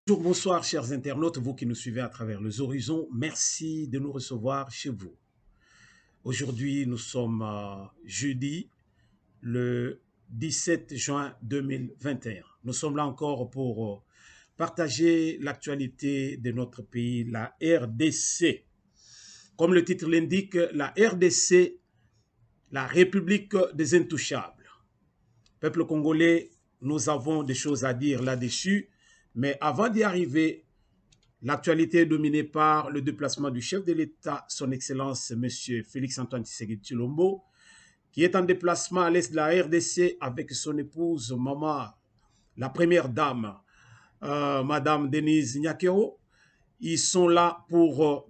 Bonjour, bonsoir, chers internautes, vous qui nous suivez à travers les horizons. Merci de nous recevoir chez vous. Aujourd'hui, nous sommes jeudi, le 17 juin 2021. Nous sommes là encore pour partager l'actualité de notre pays, la RDC. Comme le titre l'indique, la RDC, la République des Intouchables. Peuple congolais, nous avons des choses à dire là-dessus, mais avant d'y arriver, l'actualité est dominée par le déplacement du chef de l'État, son Excellence M. Félix-Antoine Tshisekedi Tshilombo, qui est en déplacement à l'est de la RDC avec son épouse, maman, la première dame, Madame Denise Nyakero. Ils sont là pour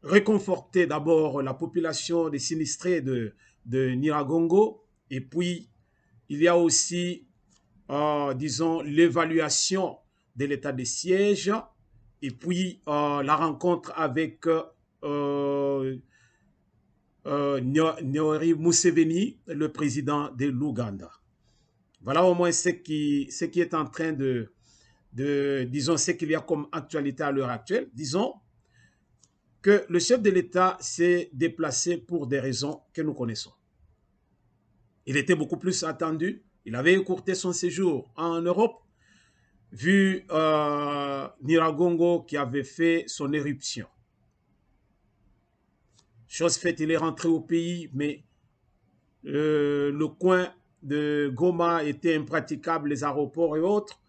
réconforter d'abord la population des sinistrés de Niragongo. Et puis, il y a aussi, disons, l'évaluation de l'état de siège et puis la rencontre avec Yoweri Museveni, le président de l'Ouganda. Voilà au moins ce qui est en train disons, ce qu'il y a comme actualité à l'heure actuelle. Disons que le chef de l'État s'est déplacé pour des raisons que nous connaissons. Il était beaucoup plus attendu. Il avait écourté son séjour en Europe, vu Niragongo qui avait fait son éruption. Chose faite, il est rentré au pays, mais le coin de Goma était impraticable, les aéroports et autres.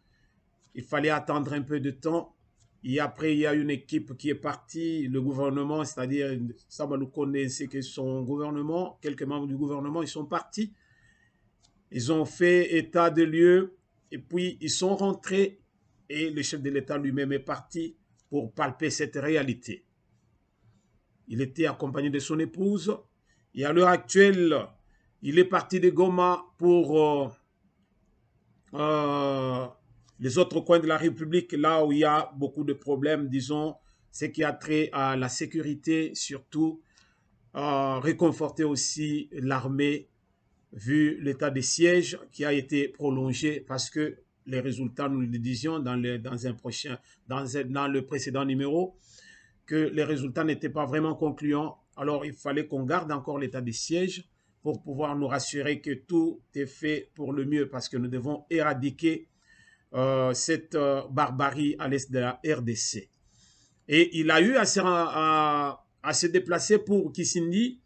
Il fallait attendre un peu de temps. Et après, il y a une équipe qui est partie, le gouvernement, c'est-à-dire, ça nous connaissez que son gouvernement, quelques membres du gouvernement, ils sont partis. Ils ont fait état de lieu et puis ils sont rentrés et le chef de l'État lui-même est parti pour palper cette réalité. Il était accompagné de son épouse et à l'heure actuelle, il est parti de Goma pour les autres coins de la République, là où il y a beaucoup de problèmes, disons, ce qui a trait à la sécurité, surtout réconforter aussi l'armée, vu l'état de siège qui a été prolongé parce que les résultats, nous le disions dans le précédent numéro, que les résultats n'étaient pas vraiment concluants. Alors, il fallait qu'on garde encore l'état de siège pour pouvoir nous rassurer que tout est fait pour le mieux parce que nous devons éradiquer cette barbarie à l'est de la RDC. Et il a eu à se déplacer pour Kisindi.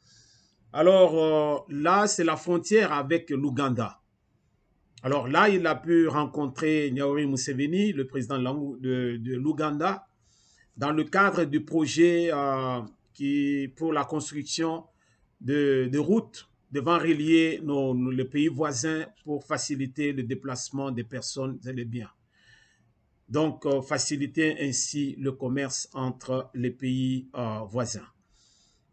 Alors là, c'est la frontière avec l'Ouganda. Alors là, il a pu rencontrer Yoweri Museveni, le président de l'Ouganda, dans le cadre du projet pour la construction de routes devant relier les pays voisins pour faciliter le déplacement des personnes et des biens. Donc, faciliter ainsi le commerce entre les pays voisins.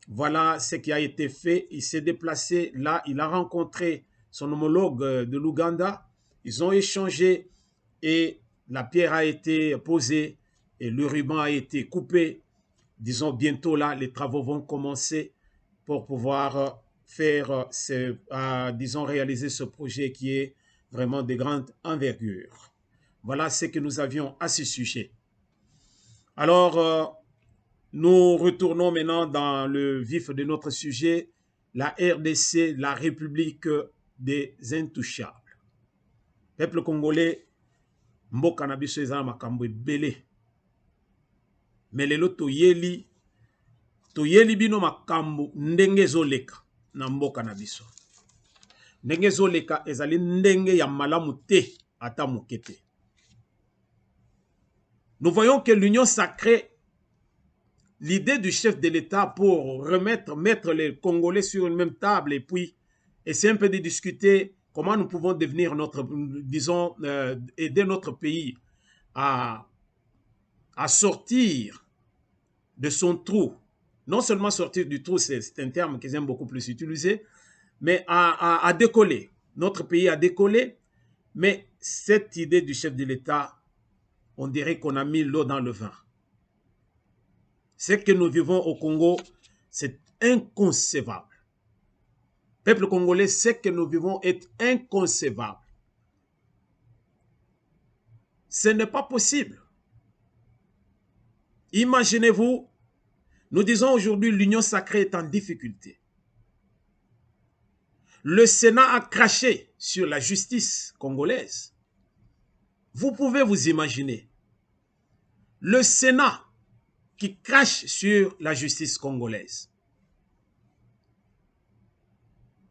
Voilà ce qui a été fait. Il s'est déplacé là, il a rencontré son homologue de l'Ouganda. Ils ont échangé et la pierre a été posée et le ruban a été coupé. Disons, bientôt là, les travaux vont commencer pour pouvoir faire, disons, réaliser ce projet qui est vraiment de grande envergure. Voilà ce que nous avions à ce sujet. Alors, nous retournons maintenant dans le vif de notre sujet, la RDC, la République des Intouchables. Peuple congolais, mboka na biso ezala makambo ebele. Mais lelo toyeli bino makambo ndenge ezoleka na mboka na biso. Ndenge ezoleka ezali ndenge ya malamu te ata moke te. Nous voyons que l'union sacrée, l'idée du chef de l'État pour mettre les Congolais sur une même table et puis essayer un peu de discuter comment nous pouvons devenir disons, aider notre pays à sortir de son trou. Non seulement sortir du trou, c'est un terme que j'aime beaucoup plus utiliser, mais à décoller. Notre pays a décollé, mais cette idée du chef de l'État, on dirait qu'on a mis l'eau dans le vin. Ce que nous vivons au Congo, c'est inconcevable. Peuple congolais, ce que nous vivons est inconcevable. Ce n'est pas possible. Imaginez-vous, nous disons aujourd'hui l'union sacrée est en difficulté. Le Sénat a craché sur la justice congolaise. Vous pouvez vous imaginer. Le Sénat qui crache sur la justice congolaise.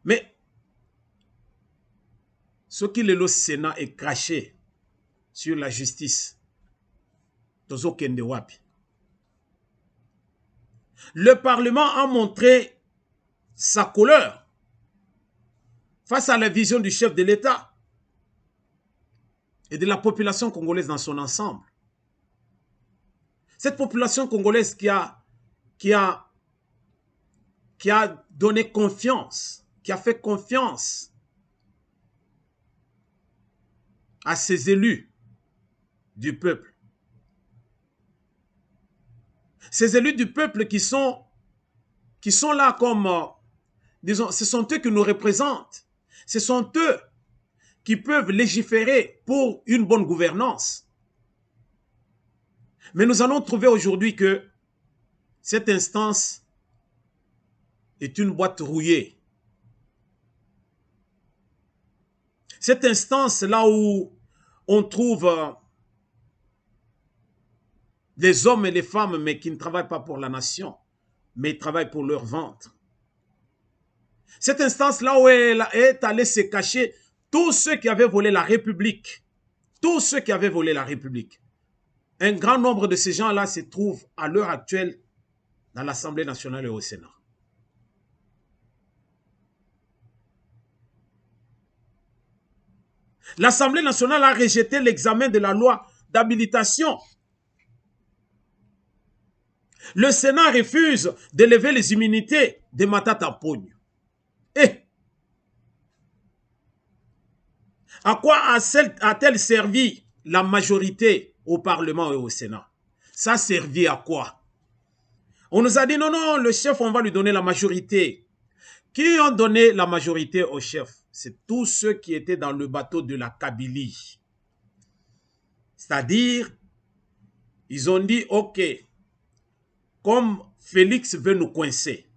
Mais ce qui est le Sénat est craché sur la justice. Le Parlement a montré sa couleur face à la vision du chef de l'État et de la population congolaise dans son ensemble. Cette population congolaise qui a donné confiance, qui a fait confiance à ses élus du peuple. Ces élus du peuple qui sont là comme, disons, ce sont eux qui nous représentent. Ce sont eux qui peuvent légiférer pour une bonne gouvernance. Mais nous allons trouver aujourd'hui que cette instance est une boîte rouillée. Cette instance là où on trouve des hommes et des femmes, mais qui ne travaillent pas pour la nation, mais ils travaillent pour leur ventre. Cette instance là où elle est allée se cacher tous ceux qui avaient volé la République. Tous ceux qui avaient volé la République. Un grand nombre de ces gens-là se trouvent à l'heure actuelle dans l'Assemblée nationale et au Sénat. L'Assemblée nationale a rejeté l'examen de la loi d'habilitation. Le Sénat refuse de lever les immunités de Matata Ponyo. Et à quoi a-t-elle servi la majorité au Parlement et au Sénat? Ça a servi à quoi? On nous a dit non, non, le chef, on va lui donner la majorité. Qui ont donné la majorité au chef? C'est tous ceux qui étaient dans le bateau de la Kabylie. C'est-à-dire, ils ont dit, ok, comme Félix veut nous coincer,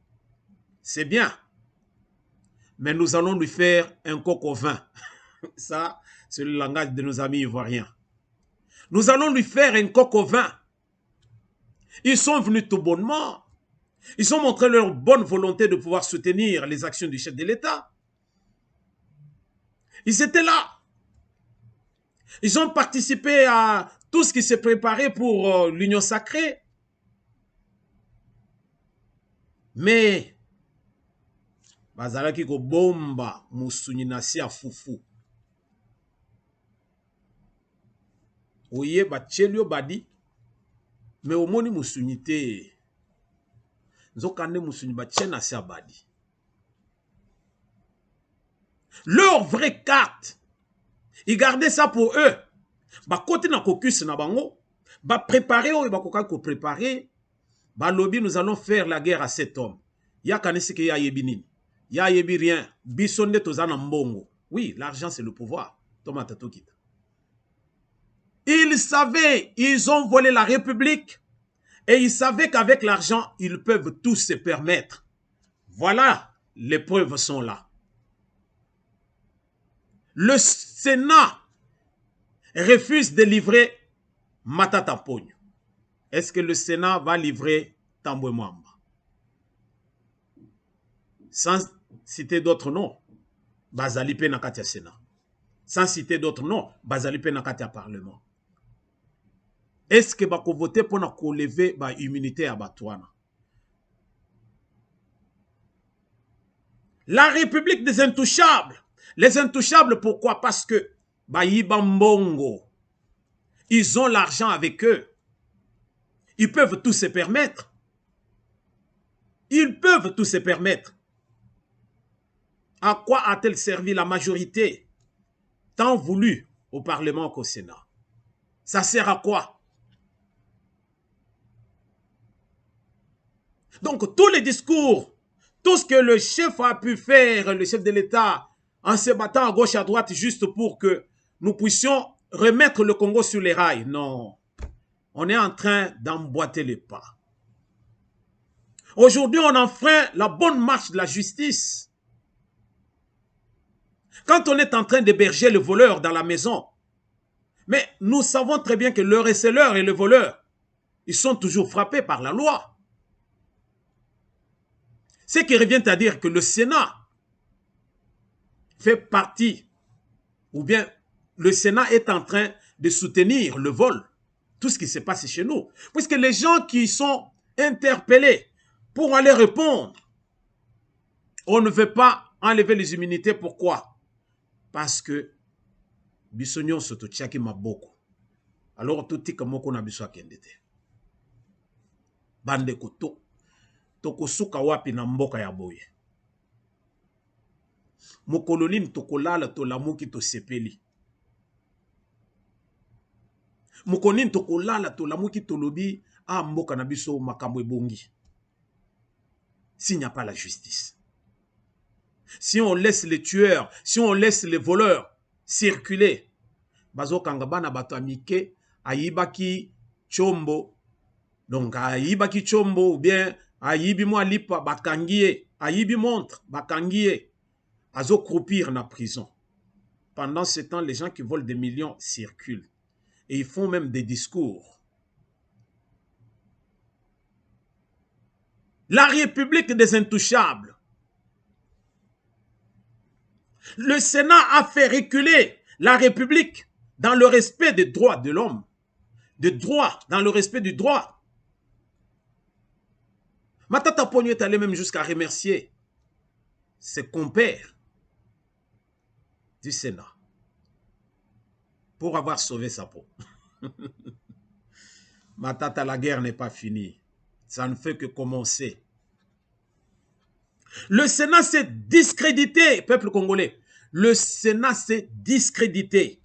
c'est bien, mais nous allons lui faire un coq au vin. Ça, c'est le langage de nos amis ivoiriens. Nous allons lui faire un coq au vin. Ils sont venus tout bonnement. Ils ont montré leur bonne volonté de pouvoir soutenir les actions du chef de l'État. Ils étaient là. Ils ont participé à tout ce qui s'est préparé pour l'union sacrée. Mais, bazalaki ko bomba musuni nasi ya fufu. Oye ba chelio badi, mais omoni musuni te. Nzokande musuni ba chena nasi ya badi. Leur vraie carte, ils gardaient ça pour eux. Ba côté na caucus na bango, ba préparer ou ba koka ko préparer. Ba lobby, nous allons faire la guerre à cet homme. Ya kanisi ke ya yebi nini. Ya yebi rien. Bisonde tozana mbongo. Oui, l'argent c'est le pouvoir. Tomata tokita. Ils savaient, ils ont volé la République et ils savaient qu'avec l'argent, ils peuvent tous se permettre. Voilà, les preuves sont là. Le Sénat refuse de livrer Matata Ponyo. Est-ce que le Sénat va livrer Tambwe Mwamba? Sans citer d'autres noms, Bazali pe na katia Sénat. Sans citer d'autres noms, Bazali pe na katia Parlement. Est-ce que bako voter pour na lever ba immunité à Batouana? La République des Intouchables. Les Intouchables, pourquoi? Parce que Baïbambongo, ils ont l'argent avec eux. Ils peuvent tout se permettre. Ils peuvent tout se permettre. À quoi a-t-elle servi la majorité tant voulue au Parlement qu'au Sénat? Ça sert à quoi? Donc, tous les discours, tout ce que le chef a pu faire, le chef de l'État, en se battant à gauche, à droite, juste pour que nous puissions remettre le Congo sur les rails. Non. on est en train d'emboîter les pas. Aujourd'hui, on enfreint la bonne marche de la justice. Quand on est en train d'héberger le voleur dans la maison, mais nous savons très bien que le receleur et le voleur, ils sont toujours frappés par la loi. Ce qui revient à dire que le Sénat fait partie, ou bien le Sénat est en train de soutenir le vol, tout ce qui se passe chez nous. Puisque les gens qui sont interpellés pour aller répondre, on ne veut pas enlever les immunités. Pourquoi? Parce que bisognon soto tchaki maboko. Alors tout est comme on a besoin kendete. Bande koto. Toko suka wapi na mboka ya boye. Mokoloni tokolala to lamuki to sepeli. Mokonini tokolala to lamuki to lobi a mboka na biso makambo ebongi. S'il n'y a pas la justice. Si on laisse les tueurs, si on laisse les voleurs circuler, bazo kangabana bato amike ayibaki chombo, donc ayibaki chombo ou bien ayibi mwa lipa bakangie, ayibi montre bakangie, azo croupir na prison. Pendant ce temps, les gens qui volent des millions circulent et ils font même des discours. La République des Intouchables. Le Sénat a fait reculer la République dans le respect des droits de l'homme. De droit, dans le respect du droit. Matata Pogno est allé même jusqu'à remercier ses compères du Sénat pour avoir sauvé sa peau. Matata, la guerre n'est pas finie. Ça ne fait que commencer. Le Sénat s'est discrédité, peuple congolais. Le Sénat s'est discrédité.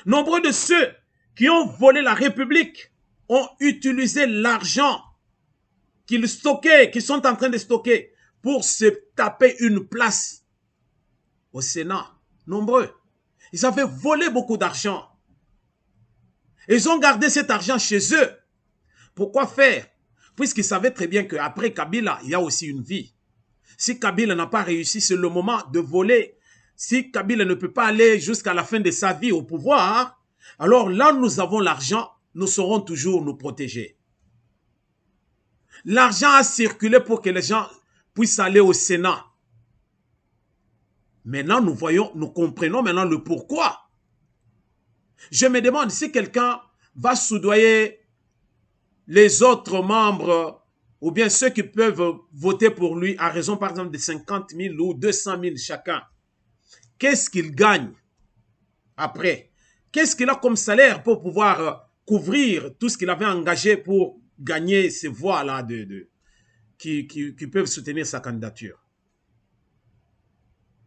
Nombreux de ceux qui ont volé la République ont utilisé l'argent qu'ils stockaient, qu'ils sont en train de stocker pour se taper une place au Sénat. Nombreux. Ils avaient volé beaucoup d'argent. Ils ont gardé cet argent chez eux. Pourquoi faire? Puisqu'ils savaient très bien qu'après Kabila, il y a aussi une vie. Si Kabila n'a pas réussi, c'est le moment de voler. Si Kabila ne peut pas aller jusqu'à la fin de sa vie au pouvoir, alors là où nous avons l'argent, nous saurons toujours nous protéger. L'argent a circulé pour que les gens puissent aller au Sénat. Maintenant, nous voyons, nous comprenons maintenant le pourquoi. Je me demande si quelqu'un va soudoyer les autres membres ou bien ceux qui peuvent voter pour lui à raison par exemple de 50 000 ou 200 000 chacun. Qu'est-ce qu'il gagne après? Qu'est-ce qu'il a comme salaire pour pouvoir couvrir tout ce qu'il avait engagé pour gagner ces voix-là qui peuvent soutenir sa candidature?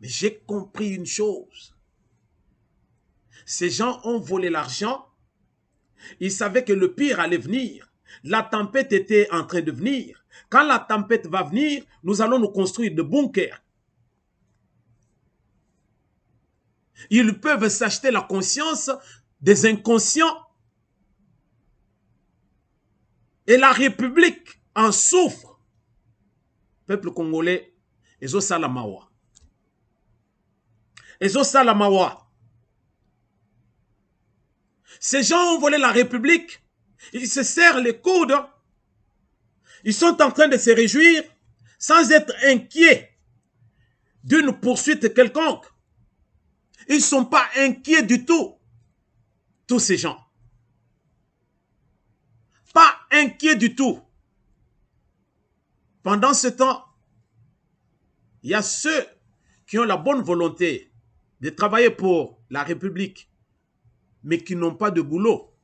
Mais j'ai compris une chose. Ces gens ont volé l'argent. Ils savaient que le pire allait venir. La tempête était en train de venir. Quand la tempête va venir, nous allons nous construire de bunkers. Ils peuvent s'acheter la conscience des inconscients. Et la République en souffre. Peuple congolais, Ezo Salamawa. Ezo Salamawa. Ces gens ont volé la République. Ils se serrent les coudes. Ils sont en train de se réjouir sans être inquiets d'une poursuite quelconque. Ils ne sont pas inquiets du tout, tous ces gens. Pas inquiets du tout. Pendant ce temps, il y a ceux qui ont la bonne volonté de travailler pour la République, mais qui n'ont pas de boulot.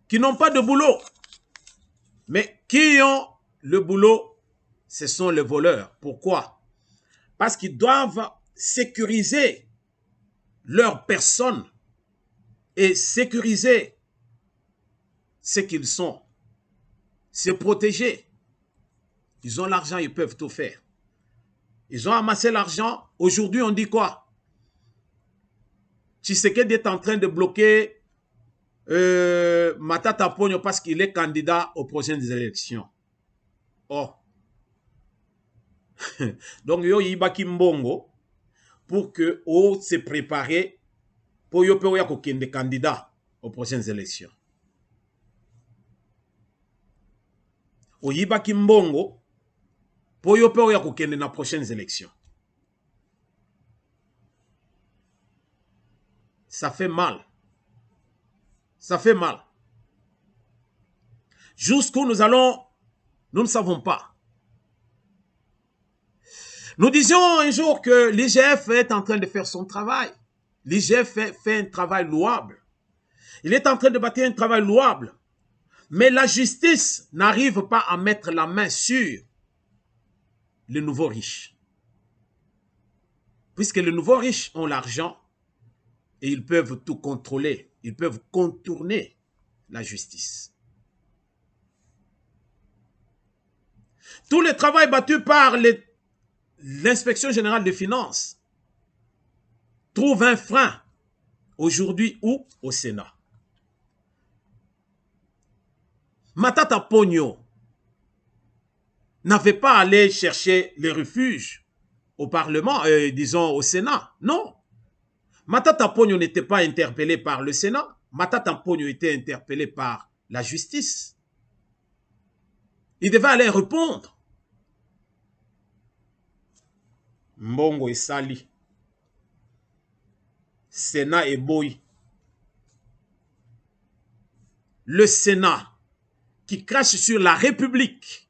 Qui n'ont pas de boulot. Mais qui ont le boulot, ce sont les voleurs. Pourquoi? Parce qu'ils doivent sécuriser leur personne et sécuriser ce qu'ils sont. Se protéger. Ils ont l'argent, ils peuvent tout faire. Ils ont amassé l'argent. Aujourd'hui, on dit quoi? Tshisekedi est en train de bloquer Matata Ponyo parce qu'il est candidat aux prochaines élections. Oh. Donc, yo yibaki mbongo pour que o se préparer pour yo pe ya kokende candidat aux prochaines élections. O yibaki mbongo pour yo pe ya kokende na prochaines élections. Ça fait mal. Ça fait mal. Jusqu'où nous allons, nous ne savons pas. Nous disions un jour que l'IGF est en train de faire son travail. L'IGF fait un travail louable. Il est en train de bâtir un travail louable. Mais la justice n'arrive pas à mettre la main sur les nouveaux riches. Puisque les nouveaux riches ont l'argent et ils peuvent tout contrôler. Ils peuvent contourner la justice. Tout le travail battu par l'inspection générale des finances trouve un frein aujourd'hui ou au Sénat. Matata Ponyo n'avait pas à aller chercher les refuges au Parlement, disons au Sénat. Non. Matata Ponyo n'était pas interpellé par le Sénat. Matata Ponyo était interpellé par la justice. Il devait aller répondre. Mbongo et Sali. Sénat et Boy. Le Sénat qui crache sur la République.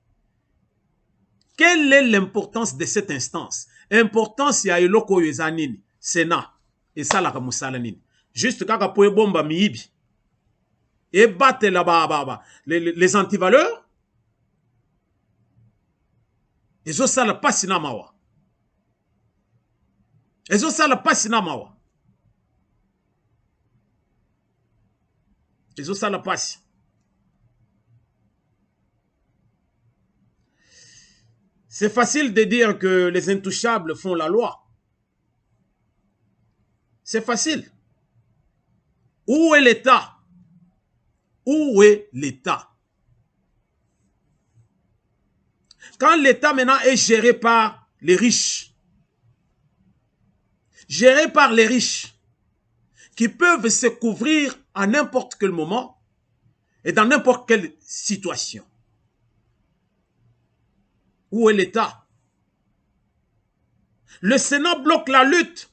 Quelle est l'importance de cette instance? Importance ya eloko yezanini. Sénat. Et ça la kamusalanini. Juste kaka poe bomba miibi. Et battre là-bas les antivaleurs. Et ça la passe na mawa. Et ça la passe na mawa. Et ça la passe. C'est facile de dire que les intouchables font la loi. C'est facile. Où est l'État? Où est l'État? Quand l'État maintenant est géré par les riches, géré par les riches, qui peuvent se couvrir à n'importe quel moment et dans n'importe quelle situation. Où est l'État? Le Sénat bloque la lutte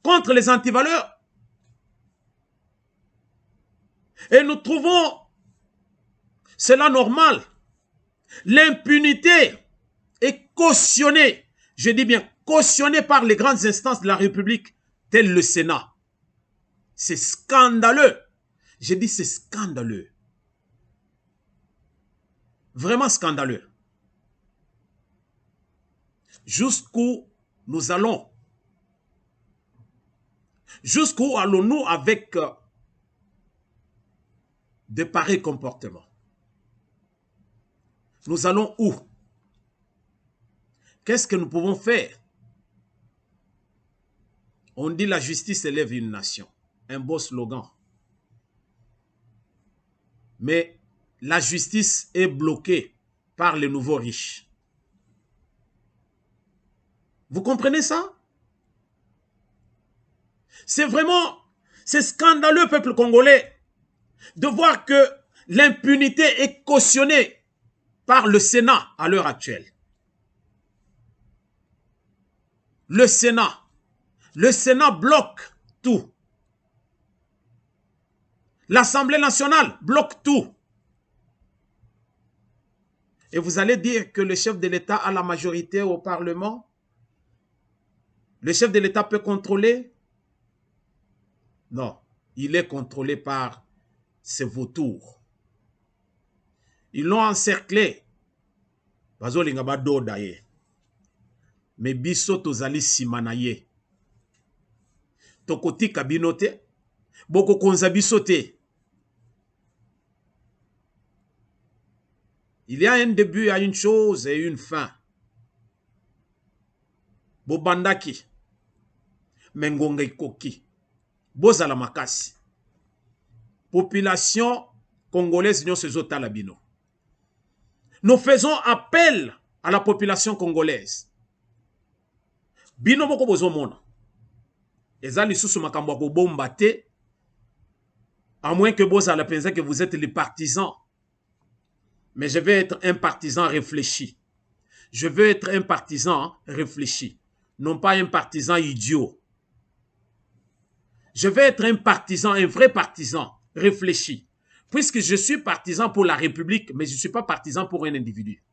contre les antivaleurs. Et nous trouvons cela normal. L'impunité est cautionnée, je dis bien cautionnée par les grandes instances de la République, telles le Sénat. C'est scandaleux. Je dis c'est scandaleux. Vraiment scandaleux. Jusqu'où nous allons? Jusqu'où allons-nous avec de pareils comportements? Nous allons où? Qu'est-ce que nous pouvons faire? On dit la justice élève une nation. Un beau slogan. Mais la justice est bloquée par les nouveaux riches. Vous comprenez ça? C'est vraiment, c'est scandaleux, peuple congolais, de voir que l'impunité est cautionnée par le Sénat à l'heure actuelle. Le Sénat bloque tout. L'Assemblée nationale bloque tout. Et vous allez dire que le chef de l'État a la majorité au Parlement? Le chef de l'État peut contrôler? Non, il est contrôlé par ses vautours. Ils l'ont encerclé. Mais biso tozali simanaye. Tokoti kabinote. Boko konza bisote. Il y a un début à une chose et une fin. Bobandaki. Mengonga ikoki. Bozala makasi. population congolaise nous faisons appel à la population congolaise. Bino moko bozomona. Ezali susu makambo ko bomba te. À moins que bozala pensa que vous êtes les partisans. Mais je vais être un partisan réfléchi. Je veux être un partisan réfléchi. Non pas un partisan idiot. Je veux être un partisan, un vrai partisan réfléchi. Puisque je suis partisan pour la République, mais je ne suis pas partisan pour un individu.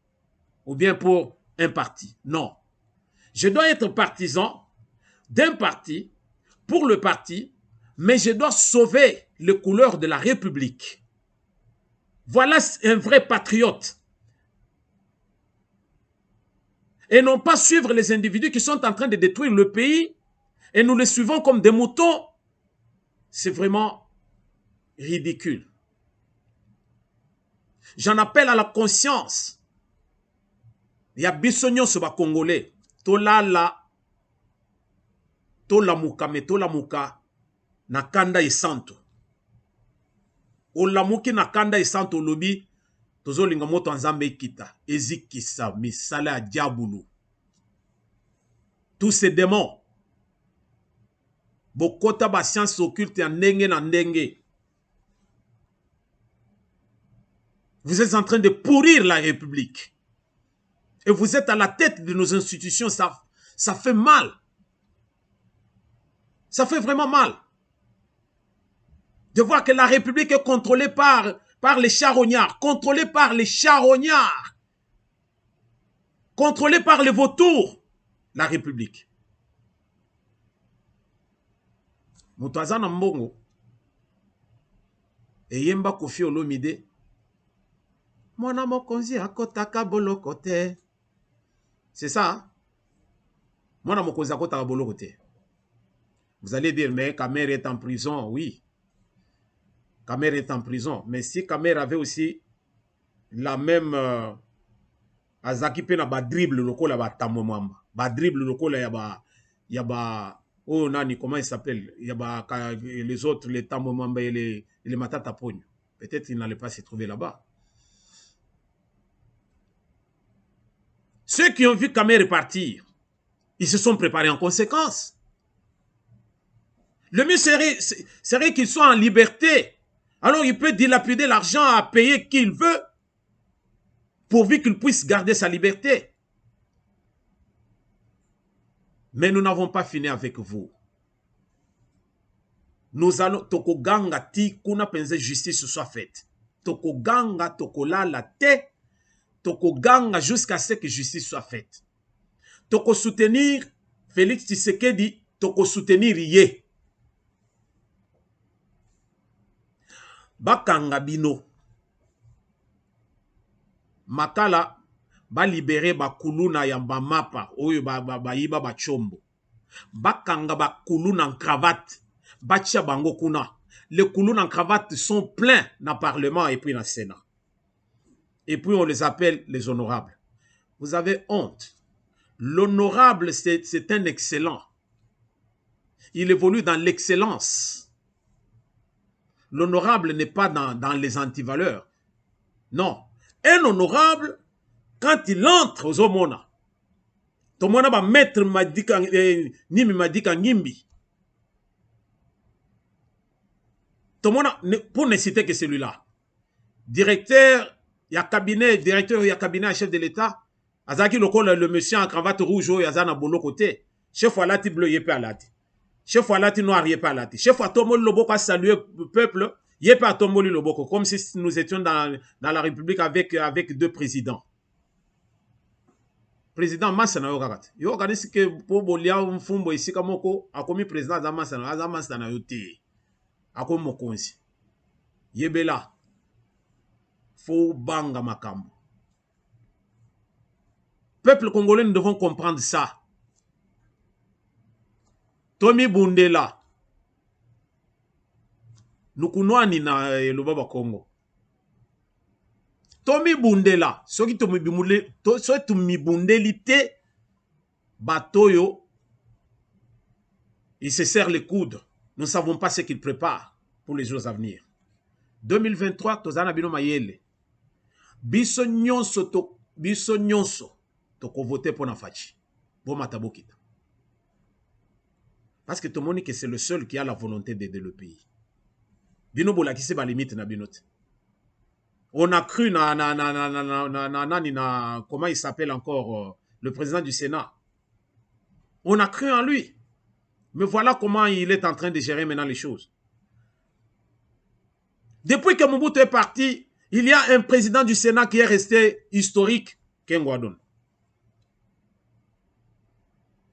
Ou bien pour un parti. Non. Je dois être partisan d'un parti, pour le parti, mais je dois sauver les couleurs de la République. Voilà un vrai patriote. Et non pas suivre les individus qui sont en train de détruire le pays et nous les suivons comme des moutons. C'est vraiment ridicule. J'en appelle à la conscience. Il y a bisogno sur les Congolais. Tolala, tolamuka, mais tolamuka, nakanda et santo. Olamuki nakanda et santo lobi, tozo linga moto nzambe kita, ezikisa, misala a diabulu. Tous ces démons, bokota ba science occulte ya ndenge na ndenge. Vous êtes en train de pourrir la République. Et vous êtes à la tête de nos institutions. Ça fait mal. Ça fait vraiment mal. De voir que la République est contrôlée par les charognards. Contrôlée par les charognards. Contrôlée par les vautours. La République. Moutouazana Mbongo. Et Yemba Kofi Olomide. Mwana mokonzi akotaka bolokote. C'est ça. Mwana mokonzi akotaka bolokote. Vous allez dire, mais Kamer est en prison. Oui. Kamer est en prison. Mais si Kamer avait aussi la même Azaki pena ba dribble lokola ba tamomamba. Ba dribble lokola yaba oh nani, comment il s'appelle? Yaba les autres, les tamomamba et les matata pogno. Peut-être il n'allait pas se trouver là-bas. Ceux qui ont vu Kamer partir, ils se sont préparés en conséquence. Le mieux serait qu'ils soient en liberté. Alors il peut dilapider l'argent à payer qui il veut, pourvu qu'il puisse garder sa liberté. Mais nous n'avons pas fini avec vous. Nous allons, Tokoganga ti, kuna pense justice soit faite. Tokoganga, tokola la te. Tokoganga jusqu'à ce que justice soit faite. Toko soutenir Félix Tshisekedi, toko soutenir Yé. Bakanga bino. Makala ba libéré ba kuluna ya ba mapa oyo ba yiba ba chombo. Bakanga ba kuluna en cravate. Batia bango kuna. Les kuluna en cravate sont pleins dans le Parlement et puis dans le Sénat. Et puis on les appelle les honorables. Vous avez honte. L'honorable, c'est un excellent. Il évolue dans l'excellence. L'honorable n'est pas dans les antivaleurs. Non. Un honorable, quand il entre aux homona, tomona va mettre Nimi Madika Ngimbi. Tomona, pour ne citer que celui-là. Directeur, il y a cabinet, directeur, il y a cabinet à chef de l'État. Azaki le monsieur en cravate rouge, il y a un bolo côté. Chef Walati bleu, il y a pas chef Walati noir, il y a pas chef Atomol Loboko a salué le peuple, il y a pas Atomoli Loboko, comme si nous étions dans la République avec deux présidents. Président Massana Yogarat. Yo organise que pour Bolia Mfumbo ici Kamoko a commis président Massana Yote. A commis Mokonsi. Yebela. Faux banga makambo. Peuple congolais, nous devons comprendre ça. Tommy Bundela. Nous kunwani na Lubaba Congo. Tommy Bundela. Soki Tommy Bundelite. Batoyo. Il se serre les coudes. Nous ne savons pas ce qu'il prépare pour les jours à venir. 2023 tozana bino mayele biso nyonso toko voter pour na Faci bomata bokita parce que tout le monde que c'est le seul qui a la volonté d'aider le pays bino bolakisi ba limite na binote. On a cru comment il s'appelle encore le président du Sénat. On a cru en lui. Mais voilà comment il est en train de gérer maintenant les choses. Depuis que Mobutu est parti, il y a un président du Sénat qui est resté historique, Ken Gwadon.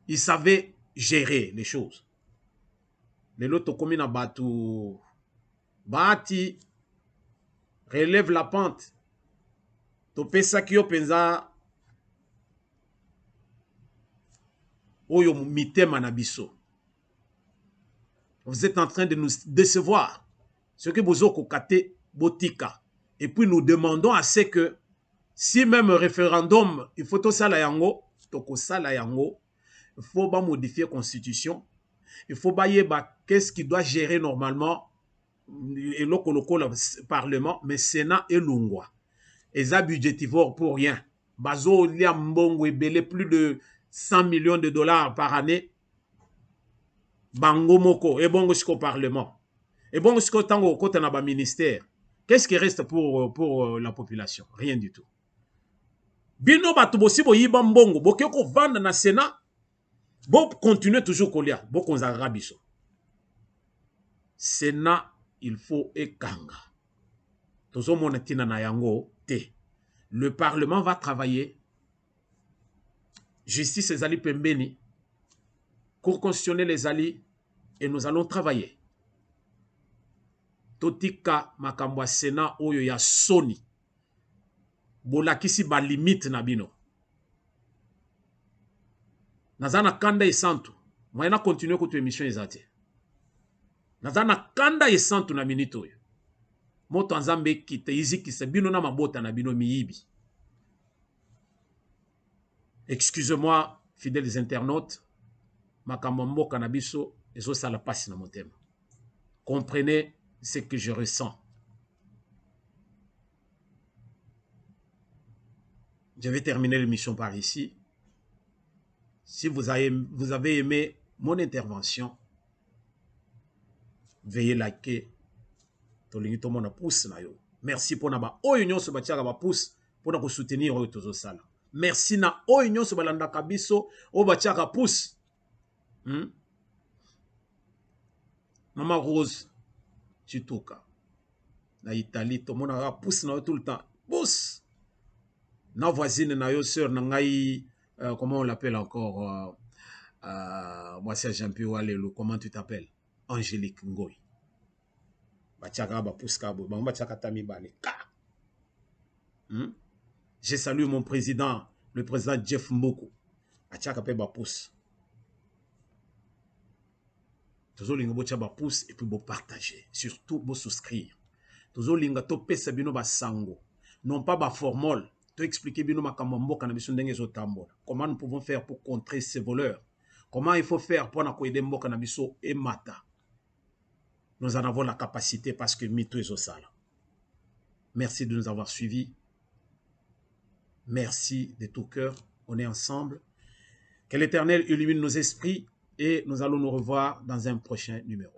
Il savait gérer les choses. Les lotos comme na batu bati relève la pente. Topesa kyo penza oyo mitema na biso. Vous êtes en train de nous décevoir. Ce que vous avez kokate botika. Et puis nous demandons à ce que si même référendum, il faut tout ça la yango, toko ça la yango, il faut pas modifier la constitution. Il faut pas qu'est-ce qui doit gérer normalement et le parlement, mais Sénat et Lungwa. Et ça budgétivore pour rien. Bazo lia mbongo ebele plus de 100 millions de dollars par année. Bango moko et bongo jusqu'au parlement. Et bongo jusqu'au tango côté na ba ministère. Qu'est-ce qui reste pour la population? Rien du tout. Bino batu bosi bo yiba mbongo boke ko vendre na Sénat. Bon continuer toujours kolia, bon konzara biso. Sénat il faut ekanga. Tozo monetina na yango te. Le Parlement va travailler. Justice les alliés pembeni. Cour constitutionnelle les alliés. Et nous allons travailler. Totika makambwa Sénat oyo ya Sony. Bolakisi ba limite na bino. Nazana kanda e santu. Mwana continue ko tu émission ezate. Nazana kanda e santu na minute oyo. Moto nzambe kite izikisa bino na mabota na bino miyibi. Excusez-moi, fidèles internautes, makambo mboka na biso ezo sala pasi na motema. Comprenez ce que je ressens. Je vais terminer l'émission par ici. Si vous avez aimé mon intervention, veuillez liker. Merci pour naba oyo so batiaka ba pouce pour na soutenir oyo tozo sala. Merci na oyo so balanda kabiso o batiaka pouce. Maman Rose Chituka na Italie to mona pouce na tout le temps. Pouce. Na voisine na yo sœur na ngai comment on l'appelle encore moi c'est Jean-Pierre Walelo, comment tu t'appelles? Angélique Ngoy. Je salue mon président, le président Jeff Mboko. Toujours linga ba pouce et puis bo partager, surtout bo souscrire. Toujours linga to pesa bino ba sango, non pas ba formol. To expliquer bino makambo mboka na biso ndenge zo tambola. Comment nous pouvons faire pour contrer ces voleurs? Comment il faut faire pour na ko aider mboka na biso et mata? Nous en avons la capacité parce que Mito est au sale. Merci de nous avoir suivis. Merci de tout cœur. On est ensemble. Que l'Éternel illumine nos esprits et nous allons nous revoir dans un prochain numéro.